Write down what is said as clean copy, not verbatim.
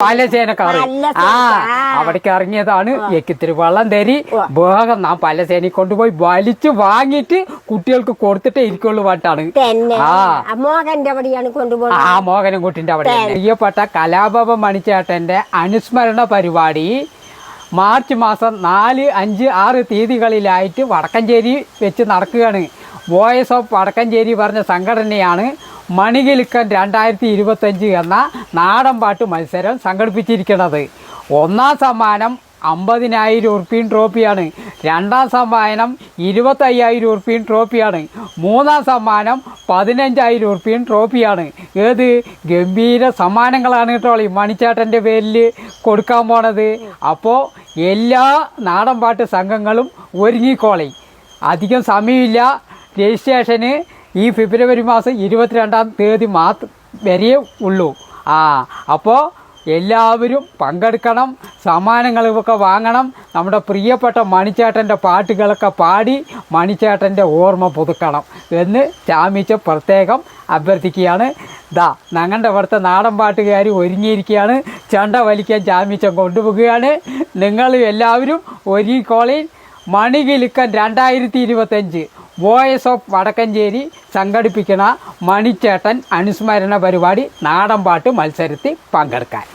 പാലസേനക്കാറ് അവിടേക്ക് ഇറങ്ങിയതാണ്. ഇത്തിരി വെള്ളം തരി വേഗം നാം പാലസേനയിൽ കൊണ്ടുപോയി വലിച്ചു വാങ്ങിയിട്ട് കുട്ടികൾക്ക് കൊടുത്തിട്ടേ ഇരിക്കുള്ളൂ പാട്ടാണ്. മോഹനും കുട്ടിന്റെ അവിടെ പ്രിയപ്പെട്ട കലാഭവൻ മണിച്ചേട്ടന്റെ അനുസ്മരണ പരിപാടി മാർച്ച് മാസം 4, 5, 6 തീയതികളിലായിട്ട് വടക്കഞ്ചേരി വെച്ച് നടക്കുകയാണ്. വോയിസ് ഓഫ് വടക്കഞ്ചേരി പറഞ്ഞ സംഘടനയാണ് മണികിലുക്കൻ 2025 എന്ന നാടൻ പാട്ട് മത്സരം സംഘടിപ്പിച്ചിരിക്കുന്നത്. ഒന്നാം സമ്മാനം 50,000 ഉറുപ്പിയും ട്രോഫിയാണ്. രണ്ടാം സമ്മാനം 25,000 ഉറുപ്പിയും ട്രോഫിയാണ്. മൂന്നാം സമ്മാനം 15,000 ഉറുപ്പിയും ട്രോഫിയാണ്. ഏത് ഗംഭീര സമ്മാനങ്ങളാണ് കേട്ടോ ഈ മണിച്ചേട്ടൻ്റെ പേരിൽ കൊടുക്കാൻ പോണത്. അപ്പോൾ എല്ലാ നാടൻ പാട്ട് സംഘങ്ങളും ഒരുങ്ങിക്കോളി. അധികം സമയമില്ല. രജിസ്ട്രേഷന് ഈ ഫെബ്രുവരി മാസം 22-ാം തീയതി വരെയേ ഉള്ളൂ. അപ്പോൾ എല്ലാവരും പങ്കെടുക്കണം, സമ്മാനങ്ങളൊക്കെ വാങ്ങണം. നമ്മുടെ പ്രിയപ്പെട്ട മണിച്ചേട്ടൻ്റെ പാട്ടുകളൊക്കെ പാടി മണിച്ചേട്ടൻ്റെ ഓർമ്മ പുതുക്കണം എന്ന് ചാമിച്ച പ്രത്യേകം അഭ്യർത്ഥിക്കുകയാണ്. ഞങ്ങളുടെ ഇവിടുത്തെ നാടൻ പാട്ടുകാർ ഒരുങ്ങിയിരിക്കുകയാണ്. ചെണ്ട വലിക്കാൻ ചാമിച്ചം കൊണ്ടുപോവുകയാണ്. നിങ്ങൾ എല്ലാവരും ഒരുങ്ങിക്കോളി. മണികിലുക്കൻ 2025 വോയിസ് ഓഫ് വടക്കഞ്ചേരി സംഘടിപ്പിക്കുന്ന മണിച്ചേട്ടൻ അനുസ്മരണ പരിപാടി നാടൻ പാട്ട് മത്സരത്തിൽ പങ്കെടുക്കാൻ.